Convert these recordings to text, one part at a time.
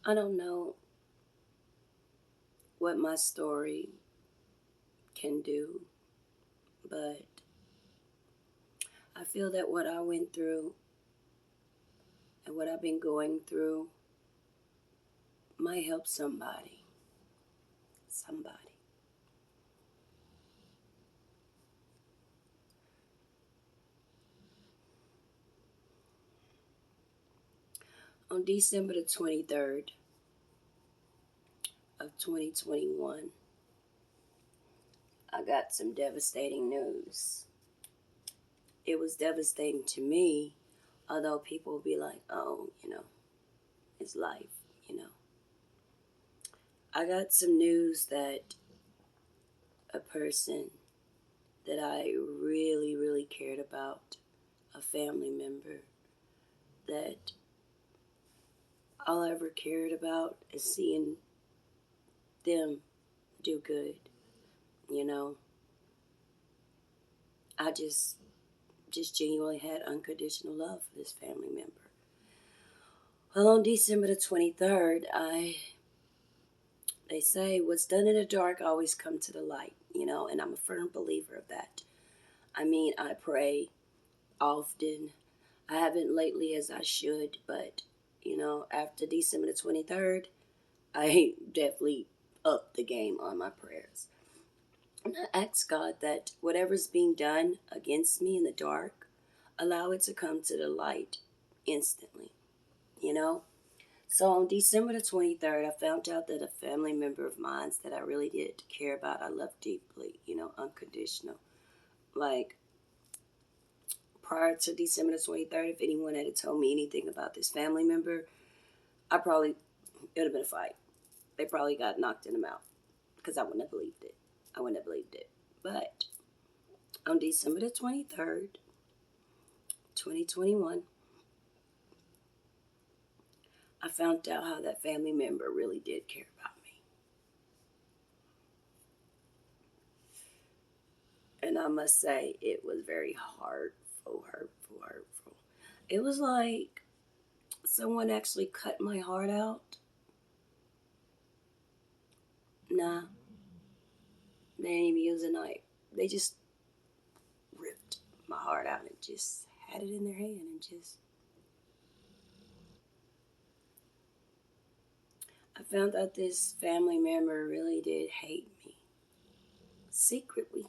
I don't know what my story can do, but I feel that what I went through and what I've been going through might help somebody. Somebody. On December the 23rd of 2021, I got some devastating news. It was devastating to me, although people will be like, oh, it's life, you know. I got some news that a person that I really, really cared about, a family member that all I ever cared about is seeing them do good, you know. I just genuinely had unconditional love for this family member. Well, on December the 23rd, they say what's done in the dark always come to the light, and I'm a firm believer of that. I mean, I pray often. I haven't lately as I should, but after December the 23rd, I definitely upped the game on my prayers. And I ask God that whatever's being done against me in the dark, allow it to come to the light instantly, you know? So on December the 23rd, I found out that a family member of mine that I really did care about, I loved deeply, unconditional. Like, prior to December the 23rd, if anyone had told me anything about this family member, it would have been a fight. They probably got knocked in the mouth because I wouldn't have believed it. I wouldn't have believed it. But on December the 23rd, 2021, I found out how that family member really did care about me. And I must say, it was very hurtful. It was like someone actually cut my heart out. Nah, they didn't even use a knife. They just ripped my heart out and just had it in their hand and just. I found out this family member really did hate me. Secretly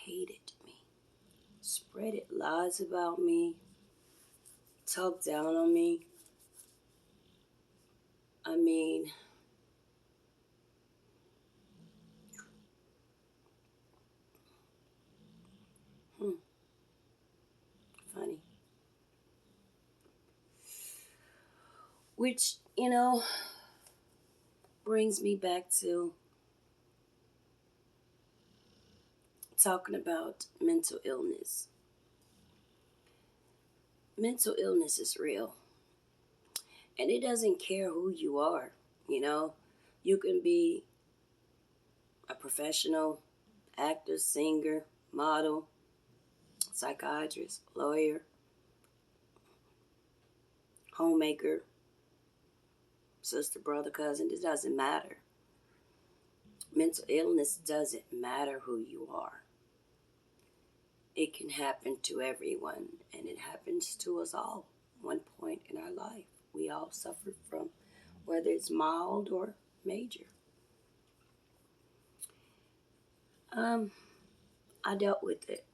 hated me. Spreaded lies about me. Talked down on me. I mean, hmm, funny. Which, brings me back to talking about mental illness. Mental illness is real, and it doesn't care who you are. You know, you can be a professional, actor, singer, model, psychiatrist, lawyer, homemaker, sister, brother, cousin. It doesn't matter. Mental illness doesn't matter who you are. It can happen to everyone, and it happens to us all one point in our life. We all suffer from, whether it's mild or major. Um, I dealt with it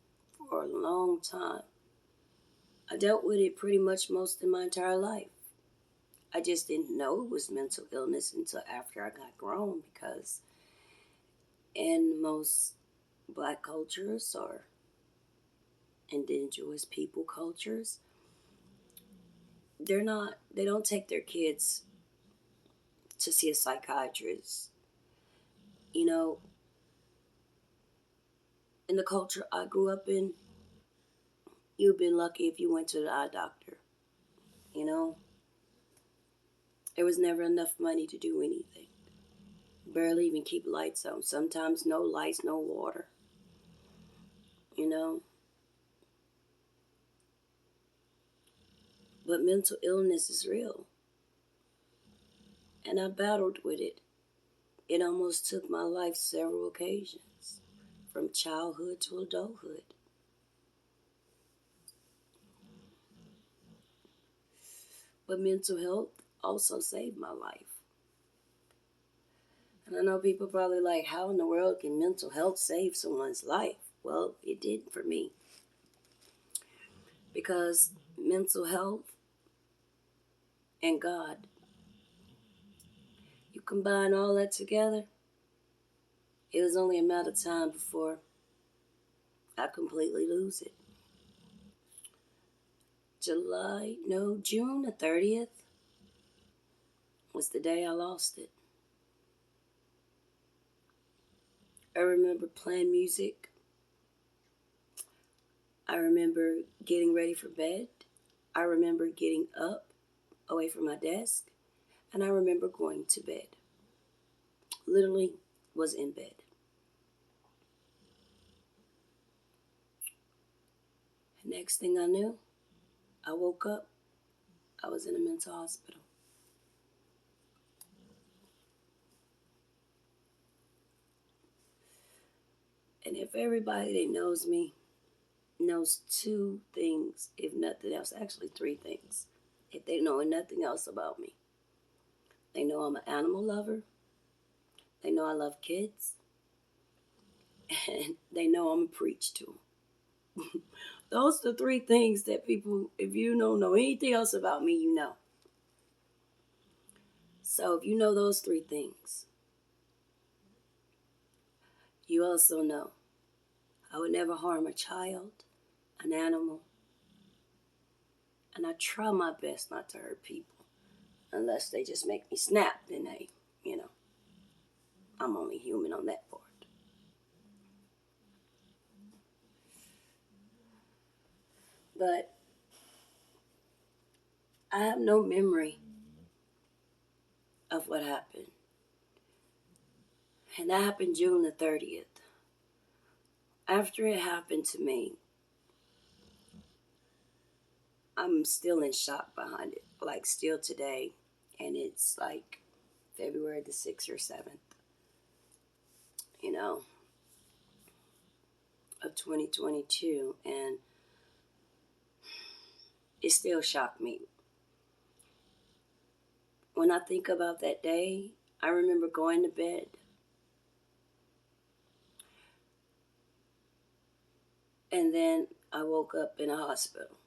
for a long time. I dealt with it pretty much most of my entire life. I just didn't know it was mental illness until after I got grown because in most black cultures or indigenous people cultures, they don't take their kids to see a psychiatrist. You know, in the culture I grew up in, you'd be lucky if you went to the eye doctor. You know, there was never enough money to do anything. Barely even keep lights on. Sometimes no lights, no water. You know, but mental illness is real. and I battled with it. It almost took my life several occasions, from childhood to adulthood. But mental health also saved my life. And I know people probably like, how in the world can mental health save someone's life? Well, it did for me. Because mental health and God, you combine all that together, it was only a matter of time before I completely lose it. June the 30th was the day I lost it. I remember playing music. I remember getting ready for bed. I remember getting up away from my desk. And I remember going to bed. Literally was in bed. Next thing I knew, I woke up. I was in a mental hospital. And if everybody that knows me knows two things, if nothing else, actually three things, if they know nothing else about me, they know I'm an animal lover, they know I love kids, and they know I'm a preach to. Those are the three things that people, if you don't know anything else about me, you know. So if you know those three things, you also know I would never harm a child, an animal, and I try my best not to hurt people. Unless they just make me snap, then I'm only human on that part. But I have no memory of what happened. And that happened June the 30th. After it happened to me, I'm still in shock behind it. Like, still today. And it's like February the 6th or 7th, you know, of 2022. And it still shocked me. When I think about that day, I remember going to bed. And then I woke up in a hospital.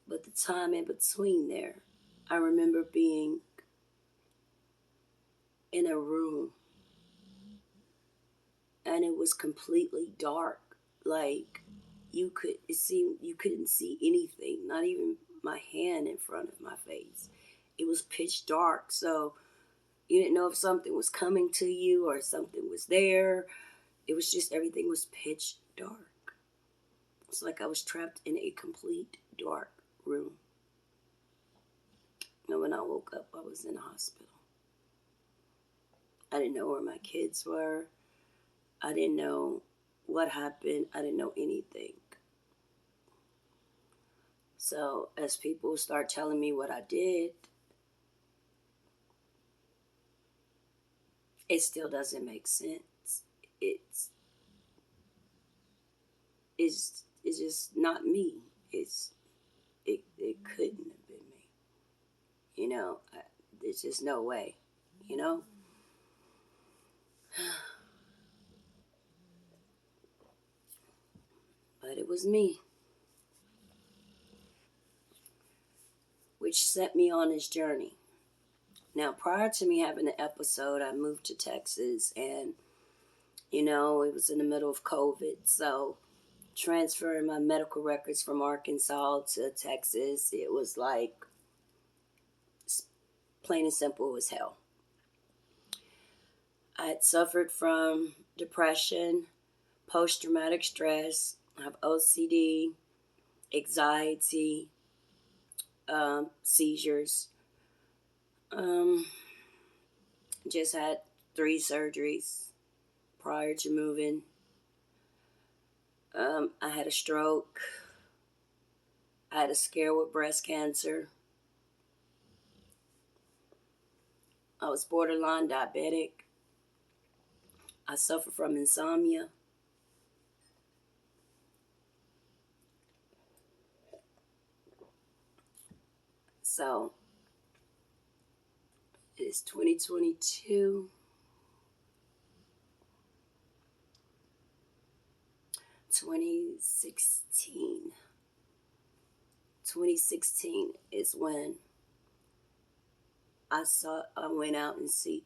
But the time in between there, I remember being in a room and it was completely dark. Like you couldn't see anything, not even my hand in front of my face. It was pitch dark, so you didn't know if something was coming to you or something was there. It was just everything was pitch dark. It's like I was trapped in a complete dark room. And when I woke up, I was in a hospital. I didn't know where my kids were. I didn't know what happened. I didn't know anything. So as people start telling me what I did, it still doesn't make sense. It's it's just not me. It couldn't have been me. There's just no way. You know. But it was me, which set me on this journey. Now, prior to me having the episode, I moved to Texas, and it was in the middle of COVID, so transferring my medical records from Arkansas to Texas, it was like plain and simple, it was hell. I had suffered from depression, post-traumatic stress, I have OCD, anxiety, seizures. Just had 3 surgeries prior to moving. I had a stroke. I had a scare with breast cancer. I was borderline diabetic. I suffer from insomnia. So it's 2022. 2016. 2016 is when I went out and seek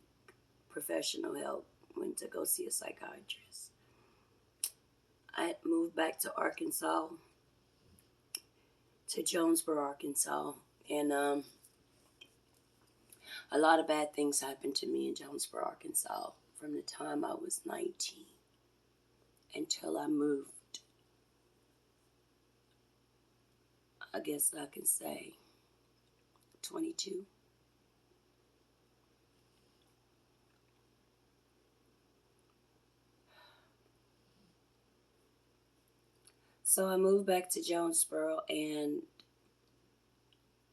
professional help, went to go see a psychiatrist. I had moved back to Arkansas, to Jonesboro, Arkansas, and a lot of bad things happened to me in Jonesboro, Arkansas from the time I was 19 until I moved. I guess I can say 22. So I moved back to Jonesboro, and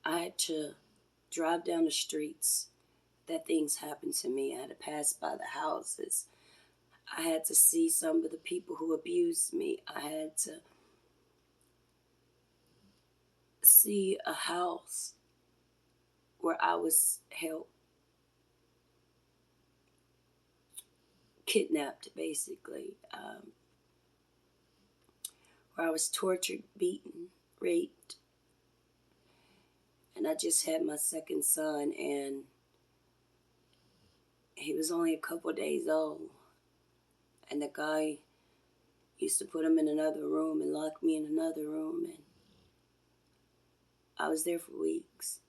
I had to drive down the streets that things happened to me. I had to pass by the houses. I had to see some of the people who abused me. I had to see a house where I was held, kidnapped basically, where I was tortured, beaten, raped. And I just had my second son, and he was only a couple days old. And the guy used to put him in another room and lock me in another room, and I was there for weeks.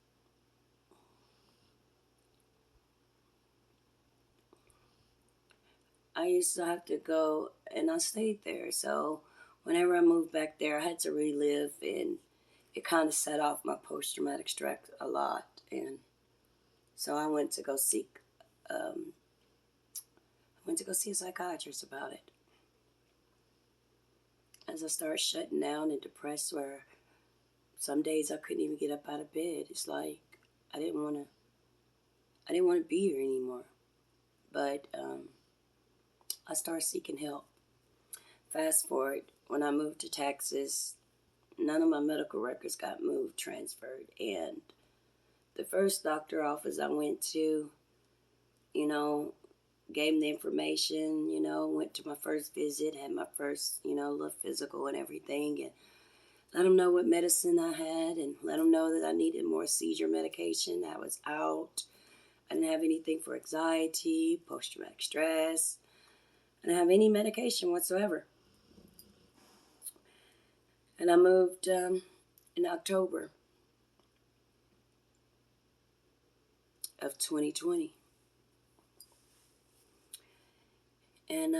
I used to have to go, and I stayed there. So whenever I moved back there, I had to relive, and it kind of set off my post-traumatic stress a lot. And so I went to go see a psychiatrist about it. As I started shutting down and depressed, where some days I couldn't even get up out of bed. It's like I didn't want to be here anymore. But I started seeking help. Fast forward, when I moved to Texas, none of my medical records got moved, transferred. And the first doctor office I went to, gave them the information, went to my first visit, had my first, little physical and everything, and let them know what medicine I had, and let them know that I needed more seizure medication. I was out. I didn't have anything for anxiety, post-traumatic stress. I didn't have any medication whatsoever. And I moved in October of 2020. And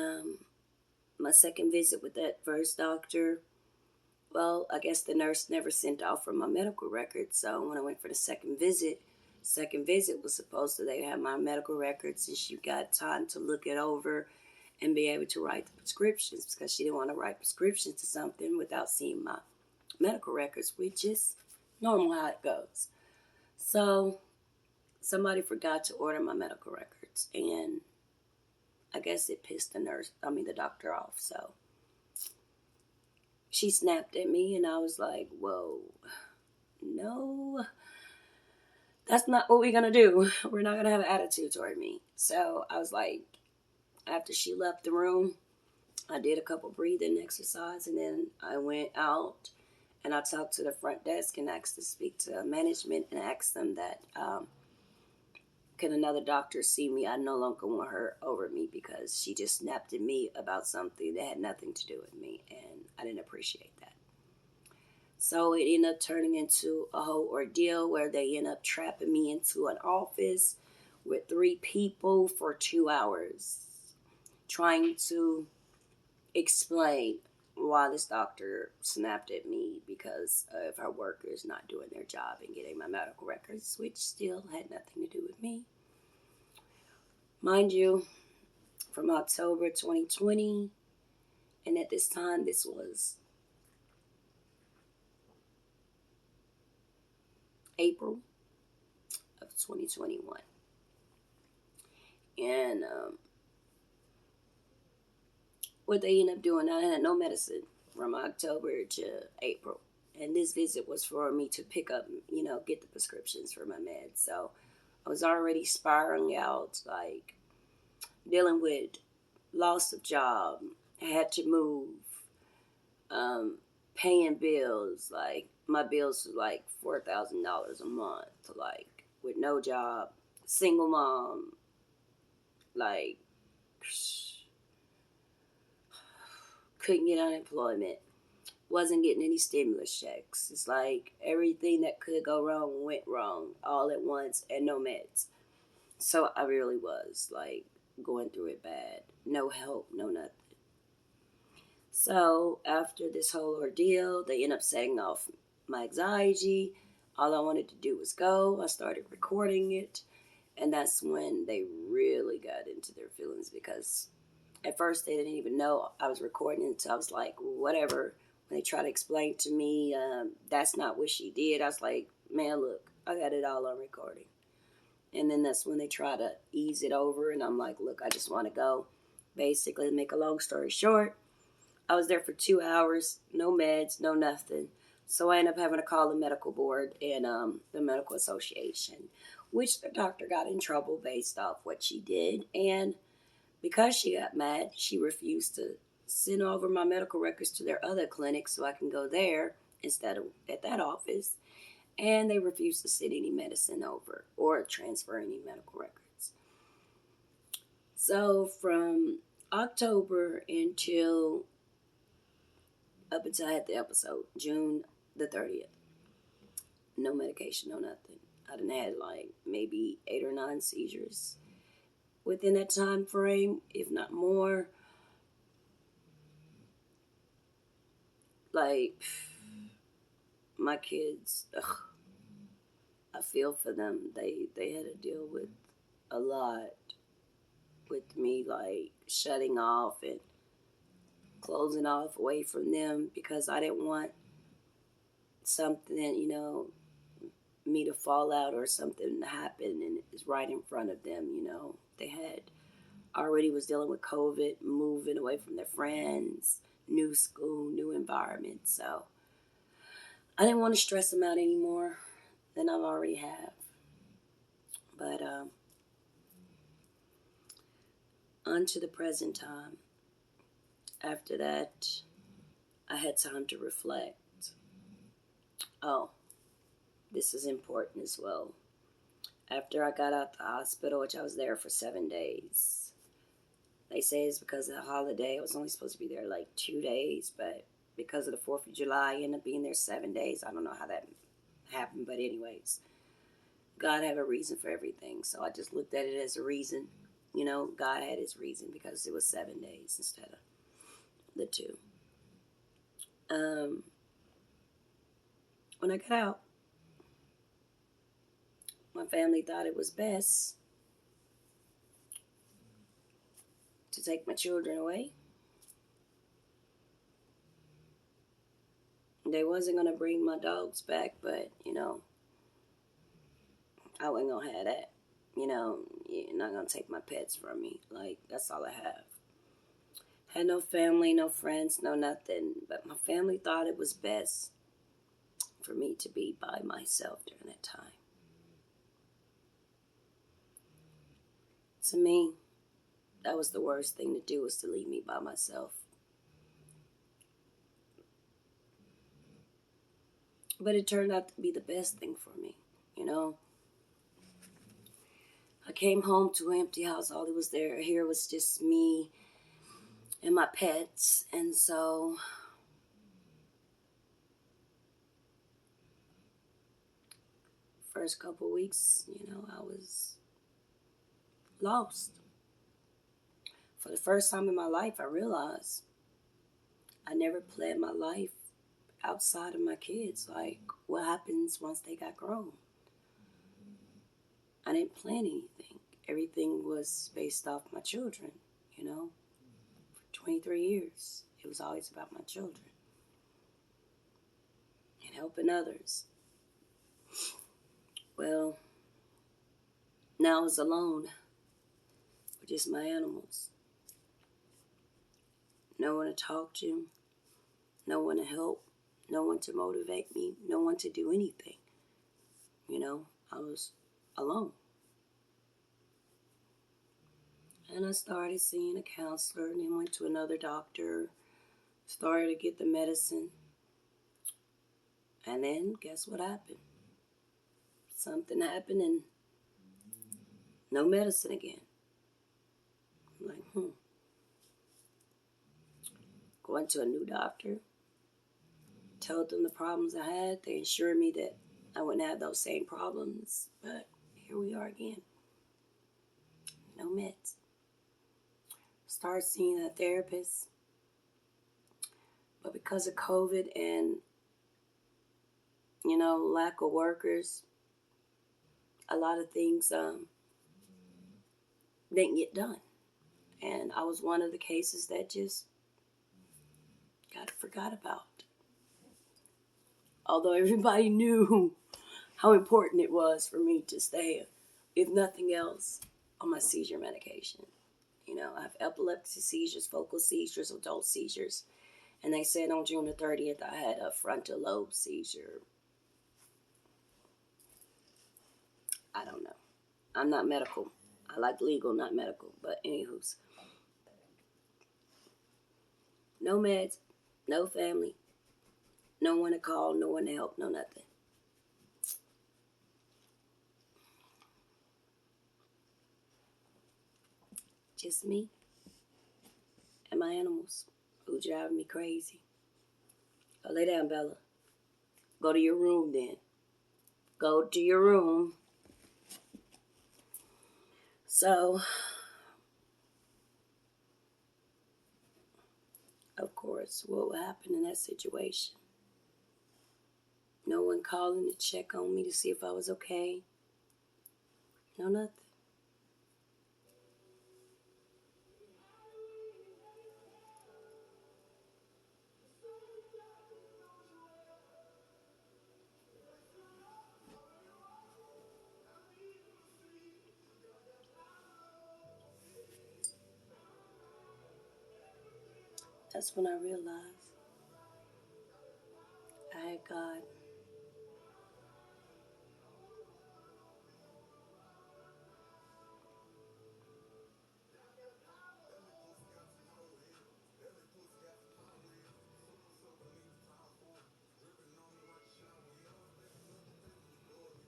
my second visit with that first doctor, well, I guess the nurse never sent off for my medical records. So when I went for the second visit was supposed to, they have my medical records, and she got time to look it over and be able to write the prescriptions, because she didn't want to write prescriptions to something without seeing my medical records, which is normal how it goes. So somebody forgot to order my medical records, and I guess it pissed the doctor off. So she snapped at me, and I was like, whoa, no, that's not what we're going to do. We're not going to have an attitude toward me. So I was like, after she left the room, I did a couple breathing exercises, and then I went out and I talked to the front desk and asked to speak to management and asked them that, can another doctor see me? I no longer want her over me, because she just snapped at me about something that had nothing to do with me, and I didn't appreciate that. So it ended up turning into a whole ordeal where they ended up trapping me into an office with 3 people for 2 hours, trying to explain why this doctor snapped at me because of her workers not doing their job and getting my medical records, which still had nothing to do with me. Mind you, from October 2020, and at this time, this was April of 2021. And what they ended up doing, I had no medicine from October to April. And this visit was for me to pick up, get the prescriptions for my meds. So I was already spiraling out, like dealing with loss of job. I had to move, paying bills. Like my bills were like $4,000 a month. Like with no job, single mom. Like couldn't get unemployment. Wasn't getting any stimulus checks. It's like everything that could go wrong went wrong all at once and no meds. So I really was like going through it bad. No help, no nothing. So after this whole ordeal, they end up setting off my anxiety. All I wanted to do was go. I started recording it. And that's when they really got into their feelings because at first they didn't even know I was recording it. So I was like, whatever. When they tried to explain to me, that's not what she did, I was like, man, look, I got it all on recording. And then that's when they try to ease it over. And I'm like, look, I just want to go. Basically, to make a long story short, I was there for 2 hours, no meds, no nothing. So I ended up having to call the medical board and the medical association, which the doctor got in trouble based off what she did. And because she got mad, she refused to send over my medical records to their other clinic so I can go there instead of at that office. And they refused to send any medicine over or transfer any medical records. So from October up until I had the episode, June the 30th, no medication, no nothing. I done had like maybe 8 or 9 seizures within that time frame, if not more. Like, my kids, I feel for them. They had to deal with a lot with me, like shutting off and closing off away from them because I didn't want something, me to fall out or something to happen and it's right in front of them. They had already was dealing with COVID, moving away from their friends, new school, new environment. So I didn't want to stress them out anymore than I already have. But on to the present time. After that, I had time to reflect. Oh, this is important as well. After I got out the hospital, which I was there for 7 days, they say it's because of the holiday. I was only supposed to be there like 2 days, but because of the 4th of July, I ended up being there 7 days. I don't know how that happened, but anyways, God had a reason for everything. So I just looked at it as a reason. God had his reason because it was 7 days instead of the 2. When I got out, my family thought it was best to take my children away. They wasn't going to bring my dogs back, but, I wasn't going to have that. You're not going to take my pets from me. Like, that's all I have. Had no family, no friends, no nothing. But my family thought it was best for me to be by myself during that time. To me, that was the worst thing to do, was to leave me by myself. But it turned out to be the best thing for me, I came home to an empty house. All that was there here was just me and my pets. And so first couple weeks, I was lost. For the first time in my life, I realized I never planned my life outside of my kids. Like, what happens once they got grown? I didn't plan anything. Everything was based off my children, For 23 years, it was always about my children and helping others. Well, now I was alone. just my animals. No one to talk to, no one to help, no one to motivate me, no one to do anything. You know, I was alone. And I started seeing a counselor and then went to another doctor, started to get the medicine. And then guess what happened? Something happened and no medicine again. I'm like, Going to a new doctor, told them the problems I had. They assured me that I wouldn't have those same problems. But here we are again. No meds. Started seeing a therapist. But because of COVID and, lack of workers, a lot of things didn't get done. And I was one of the cases that just got forgot about. Although everybody knew how important it was for me to stay, if nothing else, on my seizure medication. I have epilepsy seizures, focal seizures, adult seizures. And they said on June the 30th I had a frontal lobe seizure. I don't know. I'm not medical. I like legal, not medical. But anywho's. No meds, no family, no one to call, no one to help, no nothing. Just me and my animals who drive me crazy. Oh, lay down, Bella. Go to your room then. Go to your room. So, of course, what would happen in that situation? No one calling to check on me to see if I was okay. No nothing. That's when I realized